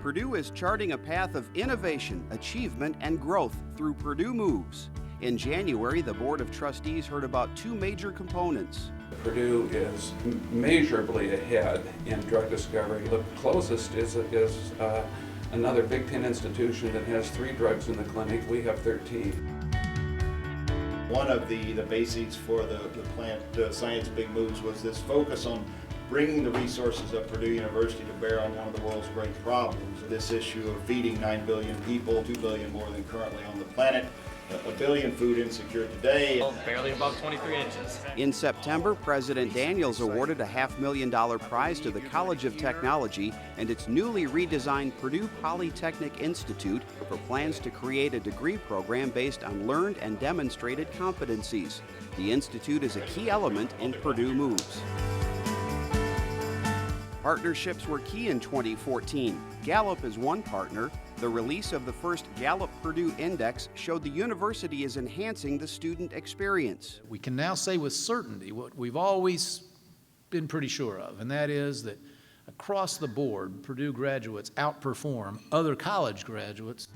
Purdue is charting a path of innovation, achievement, and growth through Purdue Moves. In January, the Board of Trustees heard about two major components. Purdue is measurably ahead in drug discovery. The closest is another Big Ten institution that has 3 drugs in the clinic. We have 13. One of the basics for the plant Science Big Moves was this focus on bringing the resources of Purdue University to bear on one of the world's great problems. This issue of feeding 9 billion people, 2 billion more than currently on the planet, 1 billion food insecure today. Barely above 23 inches. In September, President Daniels awarded a $500,000 prize to the College of Technology and its newly redesigned Purdue Polytechnic Institute for plans to create a degree program based on learned and demonstrated competencies. The institute is a key element in Purdue Moves. Partnerships were key in 2014. Gallup is one partner. The release of the first Gallup Purdue Index showed the university is enhancing the student experience. We can now say with certainty what we've always been pretty sure of, and that is that across the board, Purdue graduates outperform other college graduates.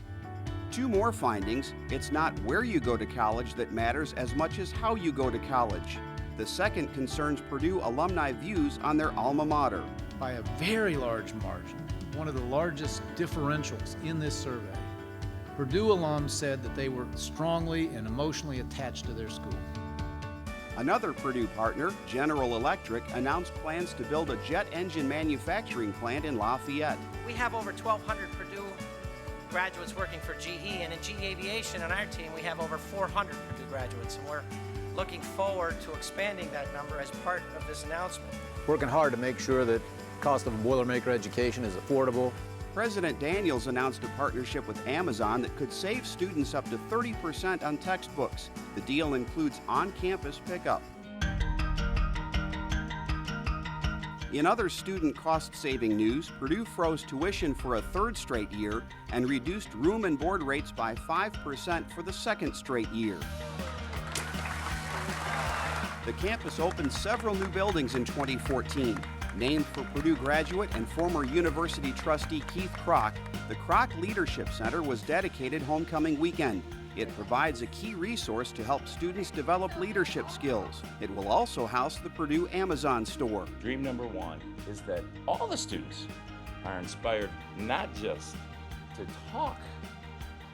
Two more findings: it's not where you go to college that matters as much as how you go to college. The second concerns Purdue alumni views on their alma mater. By a very large margin, one of the largest differentials in this survey, Purdue alums said that they were strongly and emotionally attached to their school. Another Purdue partner, General Electric, announced plans to build a jet engine manufacturing plant in Lafayette. We have over 1,200 Purdue graduates working for GE, and in GE Aviation on our team we have over 400 Purdue graduates, and we're looking forward to expanding that number as part of this announcement. Working hard to make sure that cost of a Boilermaker education is affordable. President Daniels announced a partnership with Amazon that could save students up to 30% on textbooks. The deal includes on-campus pickup. In other student cost-saving news, Purdue froze tuition for a 3rd straight year and reduced room and board rates by 5% for the 2nd straight year. The campus opened several new buildings in 2014. Named for Purdue graduate and former university trustee Keith Kroc, the Kroc Leadership Center was dedicated homecoming weekend. It provides a key resource to help students develop leadership skills. It will also house the Purdue Amazon store. Dream number 1 is that all the students are inspired not just to talk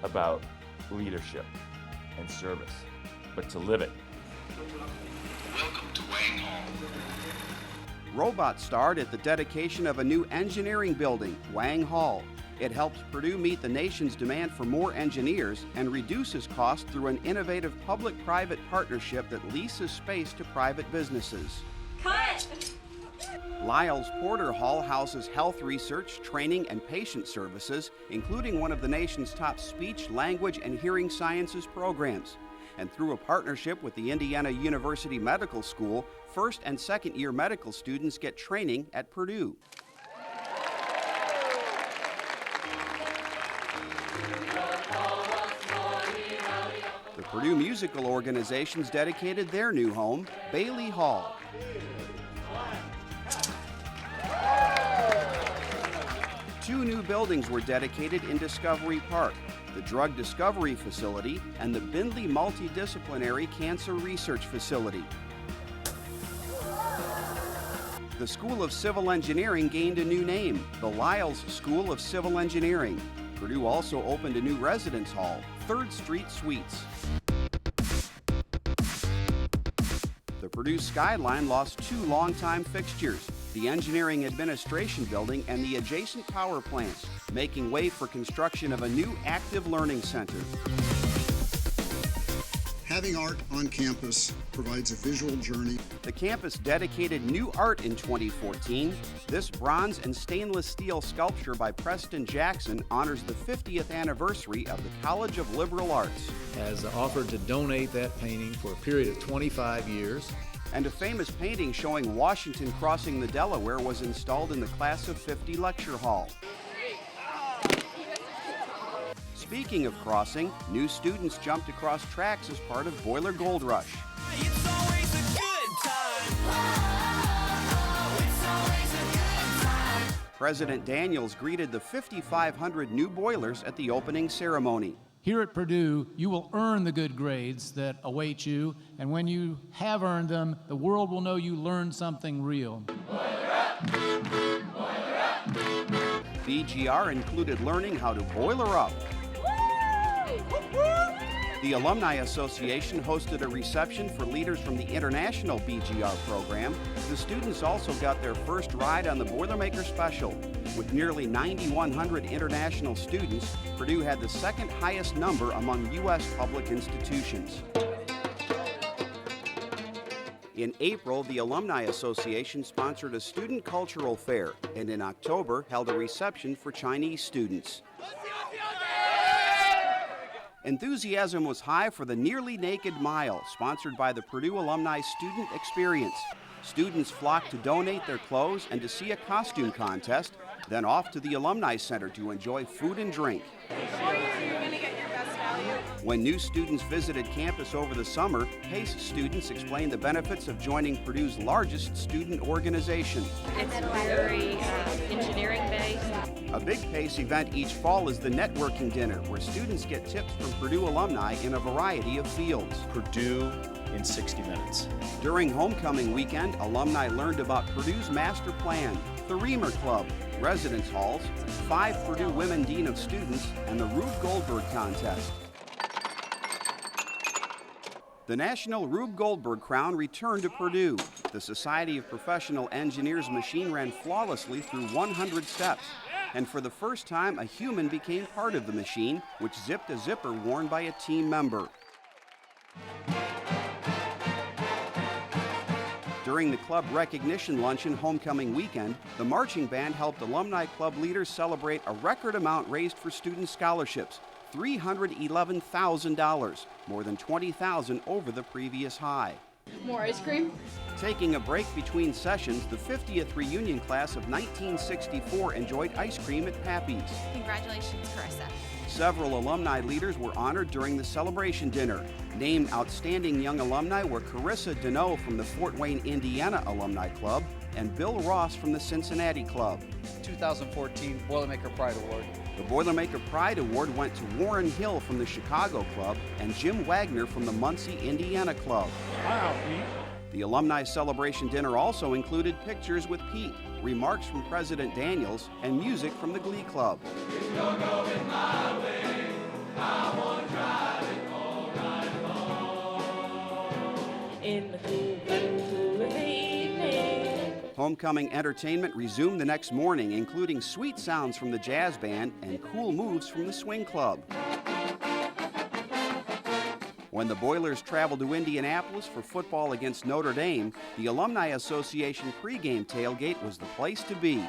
about leadership and service, but to live it. Welcome to Wang Hall. Robots starred at the dedication of a new engineering building, Wang Hall. It helps Purdue meet the nation's demand for more engineers and reduces costs through an innovative public-private partnership that leases space to private businesses. Cut! Lyle's Porter Hall houses health research, training, and patient services, including one of the nation's top speech, language, and hearing sciences programs. And through a partnership with the Indiana University Medical School, 1st and 2nd year medical students get training at Purdue. The Purdue musical organizations dedicated their new home, Bailey Hall. Two new buildings were dedicated in Discovery Park: the Drug Discovery Facility and the Bindley Multidisciplinary Cancer Research Facility. The School of Civil Engineering gained a new name, the Lyles School of Civil Engineering. Purdue also opened a new residence hall, 3rd Street Suites. The Purdue skyline lost 2 longtime fixtures, the Engineering Administration Building and the adjacent power plants, making way for construction of a new active learning center. Having art on campus provides a visual journey. The campus dedicated new art in 2014. This bronze and stainless steel sculpture by Preston Jackson honors the 50th anniversary of the College of Liberal Arts. Has offered to donate that painting for a period of 25 years. And a famous painting showing Washington crossing the Delaware was installed in the Class of 50 lecture hall. Speaking of crossing, new students jumped across tracks as part of Boiler Gold Rush. It's always a good time. President Daniels greeted the 5,500 new boilers at the opening ceremony. Here at Purdue, you will earn the good grades that await you, and when you have earned them, the world will know you learned something real. BGR included learning how to boiler up. The Alumni Association hosted a reception for leaders from the international BGR program. The students also got their first ride on the Boilermaker Special. With nearly 9,100 international students, Purdue had the second highest number among U.S. public institutions. In April, the Alumni Association sponsored a student cultural fair, and in October held a reception for Chinese students. Enthusiasm was high for the Nearly Naked Mile, sponsored by the Purdue Alumni Student Experience. Students flocked to donate their clothes and to see a costume contest, then off to the Alumni Center to enjoy food and drink. When new students visited campus over the summer, PACE students explained the benefits of joining Purdue's largest student organization. It's very engineering-based. A big PACE event each fall is the networking dinner, where students get tips from Purdue alumni in a variety of fields. Purdue in 60 minutes. During homecoming weekend, alumni learned about Purdue's master plan, the Reamer Club, residence halls, 5 Purdue Women Dean of Students, and the Rube Goldberg Contest. The National Rube Goldberg Crown returned to Purdue. The Society of Professional Engineers machine ran flawlessly through 100 steps. And for the first time, a human became part of the machine, which zipped a zipper worn by a team member. During the club recognition luncheon homecoming weekend, the marching band helped alumni club leaders celebrate a record amount raised for student scholarships, $311,000, more than $20,000 over the previous high. More ice cream? Taking a break between sessions, the 50th reunion class of 1964 enjoyed ice cream at Pappy's. Congratulations, Carissa. Several alumni leaders were honored during the celebration dinner. Named Outstanding Young Alumni were Carissa Deneau from the Fort Wayne, Indiana Alumni Club and Bill Ross from the Cincinnati Club. 2014 Boilermaker Pride Award. The Boilermaker Pride Award went to Warren Hill from the Chicago Club and Jim Wagner from the Muncie, Indiana Club. Wow, Pete. The alumni celebration dinner also included pictures with Pete, remarks from President Daniels, and music from the Glee Club. Homecoming entertainment resumed the next morning, including sweet sounds from the jazz band and cool moves from the swing club. When the Boilers traveled to Indianapolis for football against Notre Dame, the Alumni Association pregame tailgate was the place to be.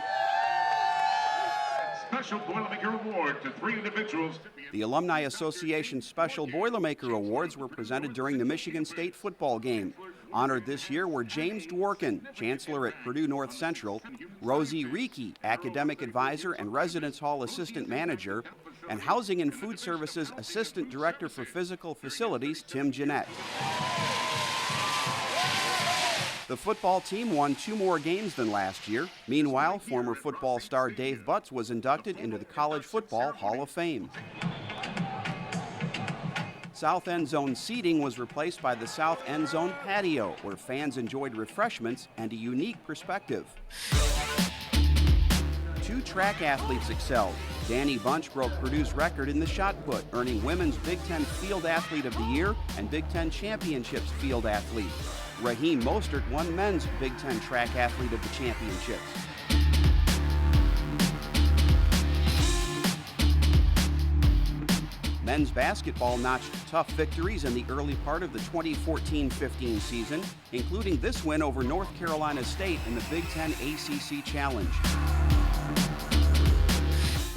Special Boilermaker Award to 3 individuals. The Alumni Association Special Boilermaker Awards were presented during the Michigan State football game. Honored this year were James Dworkin, Chancellor at Purdue North Central, Rosie Reiki, Academic Advisor and Residence Hall Assistant Manager, and Housing and Food Services Assistant Director for Physical Facilities, Tim Jeanette. The football team won 2 more games than last year. Meanwhile, former football star Dave Butts was inducted into the College Football Hall of Fame. South End Zone seating was replaced by the South End Zone patio, where fans enjoyed refreshments and a unique perspective. 2 track athletes excelled. Danny Bunch broke Purdue's record in the shot put, earning Women's Big Ten Field Athlete of the Year and Big Ten Championships Field Athlete. Raheem Mostert won Men's Big Ten Track Athlete of the Championships. Men's basketball notched tough victories in the early part of the 2014-15 season, including this win over North Carolina State in the Big Ten ACC Challenge.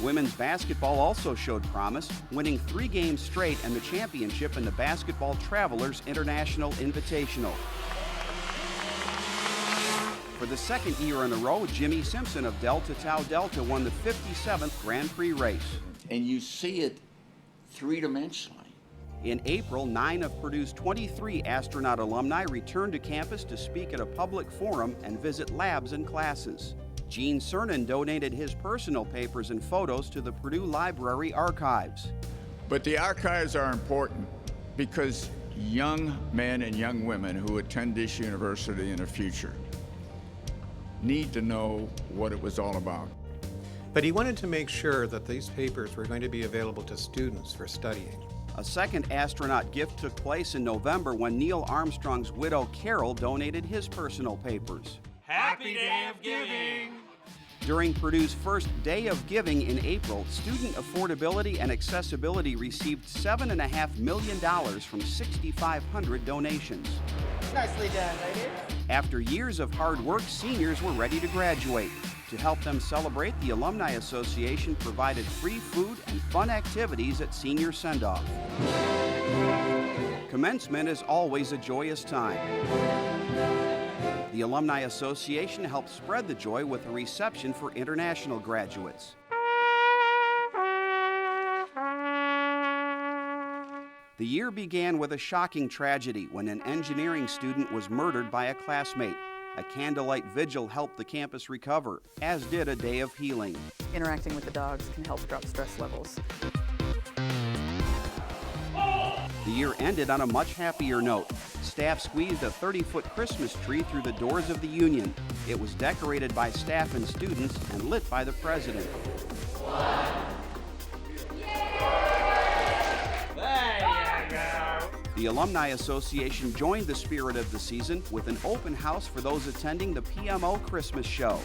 Women's basketball also showed promise, winning 3 games straight and the championship in the Basketball Travelers International Invitational. For the second year in a row, Jimmy Simpson of Delta Tau Delta won the 57th Grand Prix race. And you see it 3-dimensionally. In April, 9 of Purdue's 23 astronaut alumni returned to campus to speak at a public forum and visit labs and classes. Gene Cernan donated his personal papers and photos to the Purdue Library Archives. But the archives are important because young men and young women who attend this university in the future need to know what it was all about. But he wanted to make sure that these papers were going to be available to students for studying. A second astronaut gift took place in November when Neil Armstrong's widow Carol donated his personal papers. Happy Day of Giving! During Purdue's first Day of Giving in April, student affordability and accessibility received $7.5 million from 6,500 donations. Nicely done, ladies. After years of hard work, seniors were ready to graduate. To help them celebrate, the Alumni Association provided free food and fun activities at senior send-off. Commencement is always a joyous time. The Alumni Association helped spread the joy with a reception for international graduates. The year began with a shocking tragedy when an engineering student was murdered by a classmate. A candlelight vigil helped the campus recover, as did a day of healing. Interacting with the dogs can help drop stress levels. The year ended on a much happier note. Staff squeezed a 30-foot Christmas tree through the doors of the Union. It was decorated by staff and students and lit by the president. The Alumni Association joined the spirit of the season with an open house for those attending the PMO Christmas Show.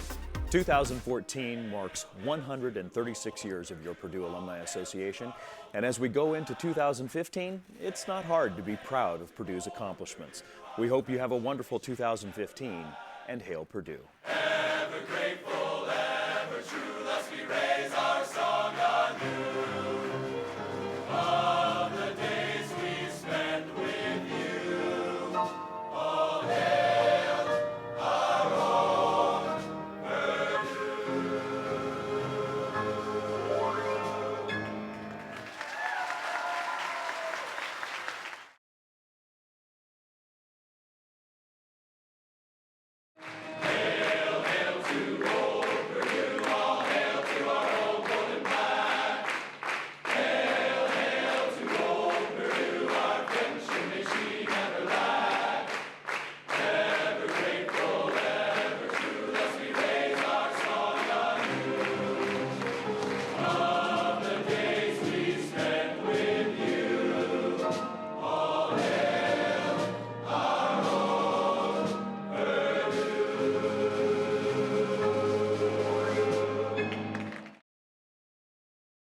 2014 marks 136 years of your Purdue Alumni Association, and as we go into 2015, it's not hard to be proud of Purdue's accomplishments. We hope you have a wonderful 2015, and hail Purdue. Have a great